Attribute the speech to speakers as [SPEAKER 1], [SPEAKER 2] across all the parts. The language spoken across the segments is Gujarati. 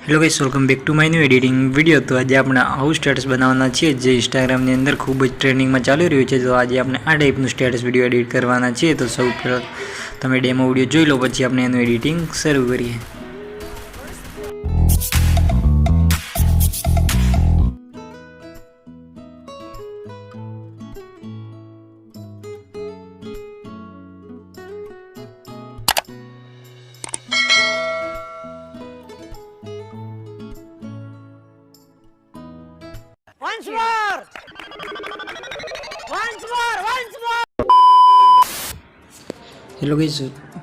[SPEAKER 1] Hello guys, welcome back to my new editing video. तो आज આપણે આવું સ્ટેટસ બનાવવાના છે જે ઇન્સ્ટાગ્રામની અંદર ખૂબ જ ટ્રેન્ડિંગમાં ચાલી રહ્યું છે। તો આજે આપણે આ ટાઈપનું સ્ટેટસ વિડિયો એડિટ કરવાના છે। તો સૌ પહેલાં તમે ડેમો વિડિયો જોઈ લો, પછી આપણે એનું એડિટિંગ શરૂ કરીએ।
[SPEAKER 2] Once more! Once more!
[SPEAKER 1] Hello guys,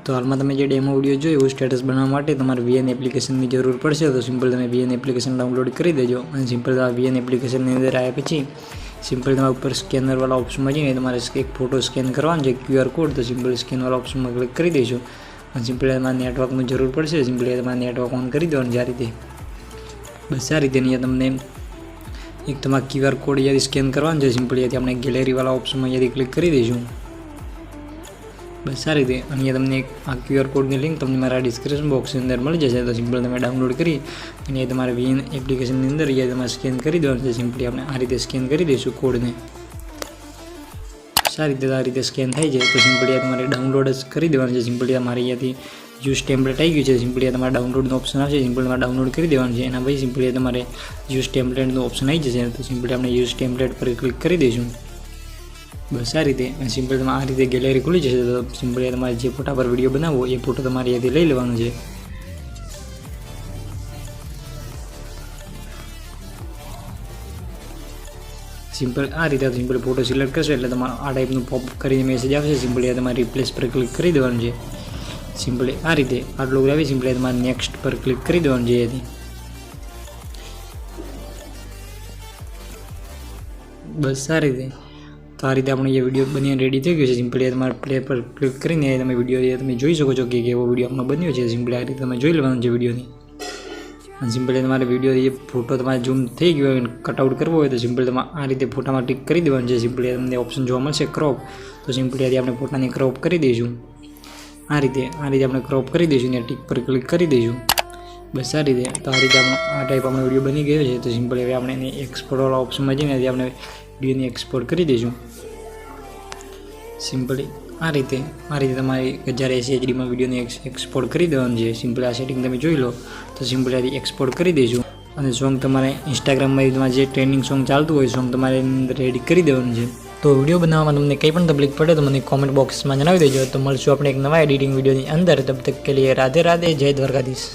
[SPEAKER 1] તો હાલમાં તમે જે ડેમો વિડિયો જોયો સ્ટેટસ બનાવવા માટે તમારે VN એપ્લિકેશનની જરૂર પડશે। તો સિમ્પલ તમે VN એપ્લિકેશન ડાઉનલોડ કરી દેજો અને સિમ્પલ આ VN એપ્લિકેશનની અંદર આવ્યા પછી સિમ્પલ તમારા ઉપર સ્કેનરવાળા ઓપ્શનમાં જઈને તમારે એક ફોટો સ્કેન કરવાનો છે, QR કોડ। તો સિમ્પલ સ્કેનવાળા ઓપ્શનમાં ક્લિક કરી દઈશું અને સિમ્પલ તમારે નેટવર્કની જરૂર પડશે। સિમ્પલ તમારે નેટવર્ક ઓન કરી દેવાનું છે આ રીતે। બસ આ રીતે અહીંયા તમને एक તમારા QR કોડ યાદી સ્કેન કરવાનો છે। સિમ્પલી યાદી આપણે ગેલેરીવાળા ઓપ્શનમાં યાદી ક્લિક કરી દઈશું। બસ આ રીતે અહીંયા તમને આ QR કોડની લિંક તમને મારા ડિસ્ક્રિપ્શન બોક્સની અંદર મળી જશે। તો સિમ્પલ તમે ડાઉનલોડ કરી અને તમારે VN એપ્લિકેશનની અંદર યાદી તમારે સ્કેન કરી દેવાનું છે। સિમ્પલી આપણે આ રીતે સ્કેન કરી દઈશું કોડને। સારી રીતે સ્કેન થઈ જાય તો સિમ્પલી તમારે ડાઉનલોડ જ કરી દેવાનું છે। સિમ્પલી તમારી યાદી યુઝ ટેમ્પલેટ આવી ગયું છે। સિમ્પલી તમારે ડાઉનલોડનો ઓપ્શન આવશે, સિમ્પલી તમારે ડાઉનલોડ કરી દેવાનું છે। એના પછી સિમ્પલી તમારે યુઝ ટેમ્પલેટનો ઓપ્શન આવી જશે। તો સિમ્પલી આપણે યુઝ ટેમ્પલેટ પર ક્લિક કરી દઈશું। બસ આ રીતે સિમ્પલી તમે આ રીતે ગેલેરી ખુલી જશે। તો સિમ્પલી તમારે જે ફોટા પર વિડીયો બનાવવો એ ફોટો તમારે યાદી લઈ લેવાનો છે। સિમ્પલ આ રીતે સિમ્પલ ફોટો સિલેક્ટ કરશો એટલે તમારે આ ટાઈપનું પોપ કરીને મેસેજ આવશે। સિમ્પલી તમારે રિપ્લેસ પર ક્લિક કરી દેવાનું છે। સિમ્પલી આ રીતે આટલું આવી સિમ્પલી તમારે નેક્સ્ટ પર ક્લિક કરી દેવાનું છે એથી। બસ આ રીતે તો આ રીતે આપણો એ વિડીયો બનીને રેડી થઈ ગયો છે। સિમ્પલી તમારે પ્લે પર ક્લિક કરીને તમે વિડીયો તમે જોઈ શકો છો કે કેવો વિડીયો આપણો બન્યો છે। સિમ્પલી આ રીતે તમે જોઈ લેવાનું છે વિડીયોની। અને સિમ્પલી તમારે વિડીયો એ ફોટો તમારે ઝૂમ થઈ ગયો હોય કટઆઉટ કરવો હોય તો સિમ્પલી તમારે આ રીતે ફોટામાં ટિક કરી દેવાનું છે। સિમ્પલી તમને ઓપ્શન જોવા મળશે ક્રોપ। તો સિમ્પલી આથી આપણે ફોટાને ક્રોપ કરી દઈશું। આ રીતે આપણે ક્રોપ કરી દઈશું ને ટિક પર ક્લિક કરી દઈશું। બસ આ રીતે તો આ રીતે આપણો આ ટાઈપ આપણો વિડીયો બની ગયો છે। તો સિમ્પલી હવે આપણે એને એક્સપોર્ટવાળા ઓપ્શનમાં જઈને આપણે વિડીયોને એક્સપોર્ટ કરી દઈશું। સિમ્પલી આ રીતે તમારે 1080 HDમાં વિડીયોને એક્સપોર્ટ કરી દેવાનું છે। સિમ્પલી આ સેટિંગ તમે જોઈ લો તો સિમ્પલી આથી એક્સપોર્ટ કરી દઈશું। અને સોંગ તમારે ઇન્સ્ટાગ્રામમાં તમારે જે ટ્રેન્ડિંગ સોંગ ચાલતું હોય સોંગ તમારે રેડી કરી દેવાનું છે। તો વિડીયો બનાવવામાં તમને કંઈ પણ તકલીફ પડે તો મને કોમેન્ટ બોક્સમાં જણાવી દેજો। તો મળશું આપણે એક નવા એડિટિંગ વિડીયોની અંદર। તબ તક કે લીએ રાધે રાધે, જય દ્વારકાધીશ।